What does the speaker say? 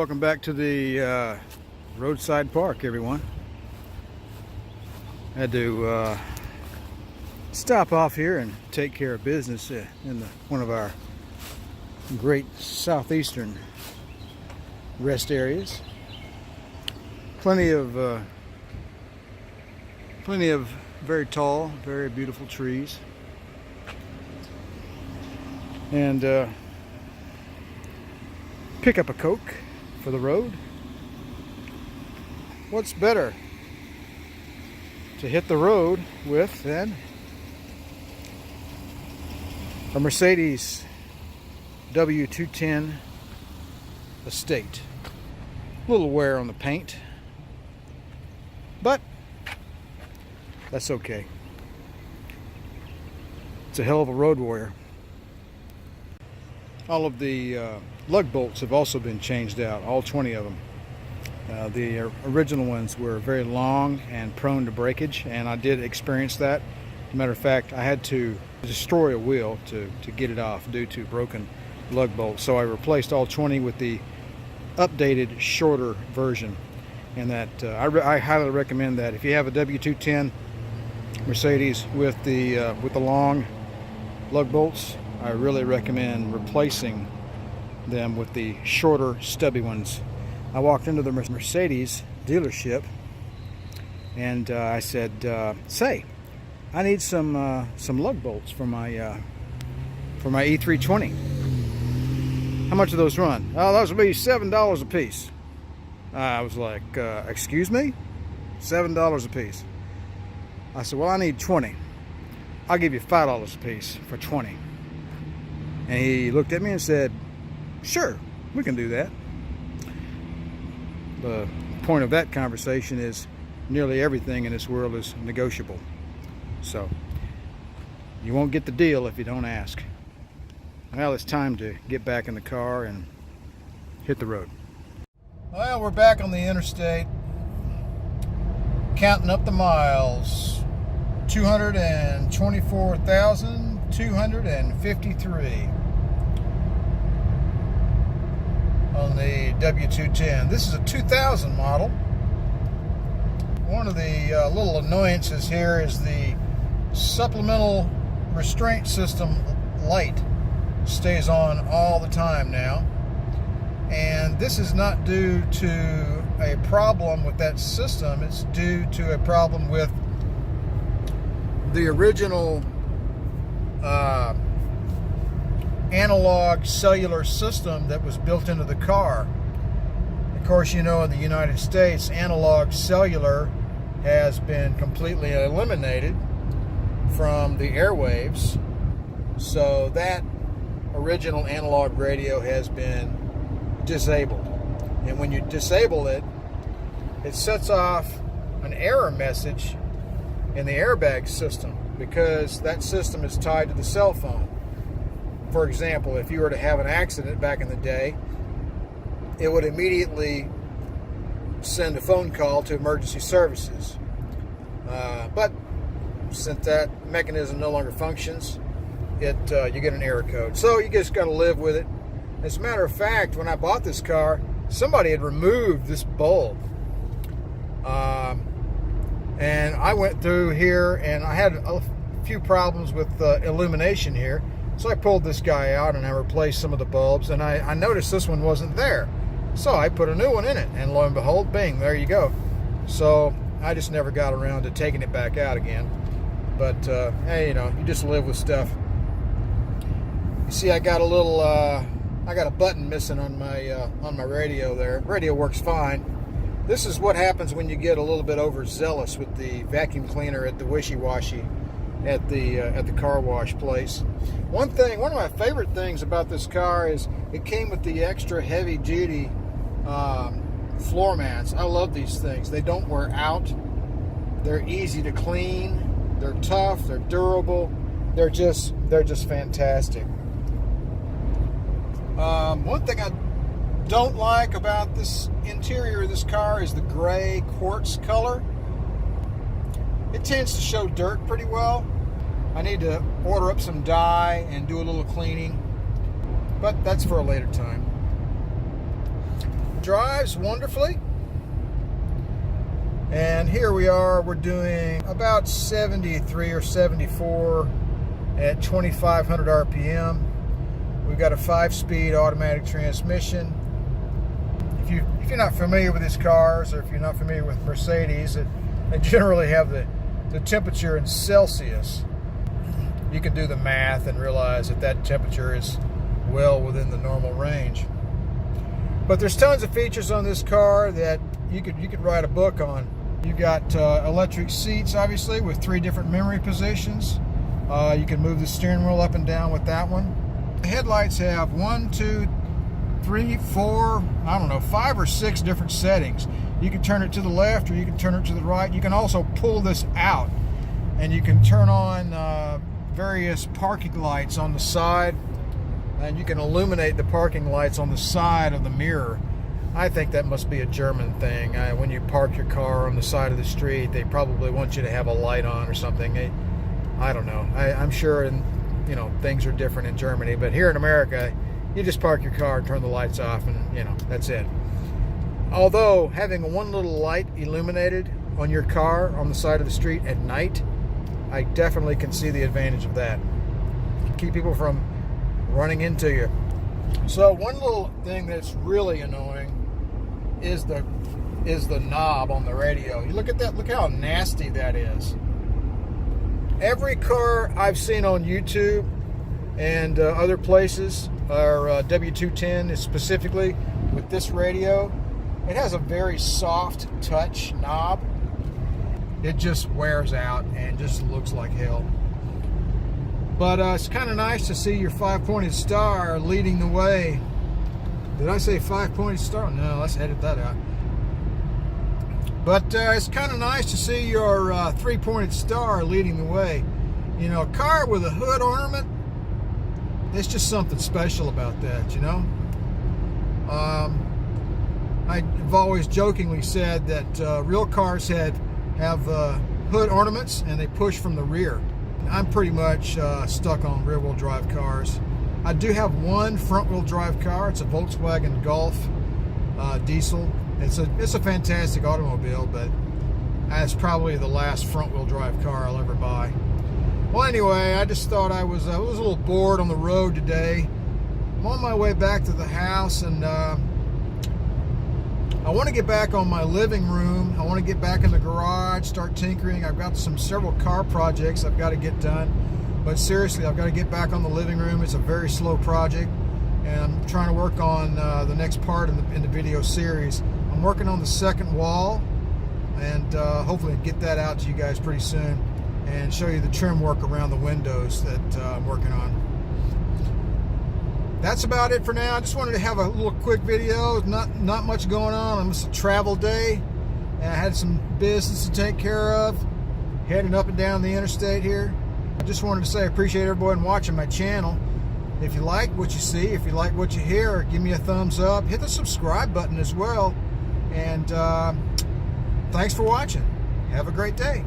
welcome back to the roadside park, everyone. I had to stop off here and take care of business in one of our great southeastern rest areas. Plenty of very tall, very beautiful trees, and pick up a Coke for the road. What's better to hit the road with than a Mercedes W210 Estate? A little wear on the paint, but that's okay. It's a hell of a road warrior. All of the lug bolts have also been changed out, all 20 of them. The original ones were very long and prone to breakage, and I did experience that. As a matter of fact, I had to destroy a wheel to get it off due to broken lug bolts. So I replaced all 20 with the updated, shorter version. And that I highly recommend that. If you have a W210 Mercedes with the long lug bolts, I really recommend replacing them with the shorter, stubby ones. I walked into the Mercedes dealership and I said, "Say, I need some lug bolts for my E320. How much do those run?" "Oh, those will be $7 a piece." I was like, "Excuse me? $7 a piece?" I said, "Well, I need 20. I'll give you $5 a piece for 20. And he looked at me and said, "Sure, we can do that." The point of that conversation is nearly everything in this world is negotiable. So you won't get the deal if you don't ask. Well, it's time to get back in the car and hit the road. Well, we're back on the interstate, counting up the miles. 224,253 on the W210. This is a 2000 model. One of the little annoyances here is the supplemental restraint system light stays on all the time now. And this is not due to a problem with that system. It's due to a problem with the original analog cellular system that was built into the car. Of course, you know, in the United States, analog cellular has been completely eliminated from the airwaves. So that original analog radio has been disabled. And when you disable it, it sets off an error message in the airbag system, because that system is tied to the cell phone. For example, if you were to have an accident back in the day, it would immediately send a phone call to emergency services. But since that mechanism no longer functions, you get an error code. So you just got to live with it. As a matter of fact, when I bought this car, somebody had removed this bulb. And I went through here and I had a few problems with illumination here. So I pulled this guy out and I replaced some of the bulbs, and I noticed this one wasn't there. So I put a new one in it, and lo and behold, bing, there you go. So I just never got around to taking it back out again. But hey, you know, you just live with stuff. You see, I got a little, I got a button missing on my radio there. Radio works fine. This is what happens when you get a little bit overzealous with the vacuum cleaner at the wishy-washy at the car wash place. One of my favorite things about this car is it came with the extra heavy-duty floor mats. I love these things. They don't wear out. They're easy to clean. They're tough. They're durable. They're just fantastic. One thing I don't like about this interior of this car is the gray quartz color. It tends to show dirt pretty well. I need to order up some dye and do a little cleaning, but that's for a later time. drives wonderfully. And here we are, we're doing about 73 or 74 at 2,500 RPM. We've got a 5-speed automatic transmission. If you're not familiar with these cars, or if you're not familiar with Mercedes, they generally have the temperature in Celsius. You can do the math and realize that temperature is well within the normal range. But there's tons of features on this car that you could write a book on. You got electric seats, obviously, with 3 different memory positions. You can move the steering wheel up and down with that one. The headlights have 1, 2, 3, 4, I don't know, 5 or 6 different settings. You can turn it to the left or you can turn it to the right. You can also pull this out and you can turn on various parking lights on the side, and you can illuminate the parking lights on the side of the mirror. I think that must be a German thing. When you park your car on the side of the street, they probably want you to have a light on or something. I don't know. I'm sure things are different in Germany, but here in America, you just park your car and turn the lights off, and that's it. Although having one little light illuminated on your car on the side of the street at night, I definitely can see the advantage of that. Keep people from running into you. So one little thing that's really annoying is the knob on the radio. You look at that, look how nasty that is. Every car I've seen on YouTube and other places, or W210 specifically, with this radio, it has a very soft touch knob. It just wears out and just looks like hell. But it's kind of nice to see your 5-pointed star leading the way. Did I say 5-pointed star? No, let's edit that out. But it's kind of nice to see your 3-pointed star leading the way. A car with a hood ornament, there's just something special about that, I've always jokingly said that real cars have hood ornaments and they push from the rear. I'm pretty much stuck on rear-wheel drive cars. I do have one front-wheel drive car. It's a Volkswagen Golf diesel. It's a fantastic automobile, but it's probably the last front-wheel drive car I'll ever buy. Well, anyway, I just thought I was a little bored on the road today. I'm on my way back to the house, and I want to get back on my living room. I want to get back in the garage, start tinkering. I've got several car projects I've got to get done. But seriously, I've got to get back on the living room. It's a very slow project, and I'm trying to work on the next part in the video series. I'm working on the second wall, and hopefully get that out to you guys pretty soon and show you the trim work around the windows that I'm working on. That's about it for now. I just wanted to have a little quick video. Not much going on. It's a travel day, and I had some business to take care of, heading up and down the interstate here. I just wanted to say I appreciate everyone watching my channel. If you like what you see, if you like what you hear, give me a thumbs up. Hit the subscribe button as well. And thanks for watching. Have a great day.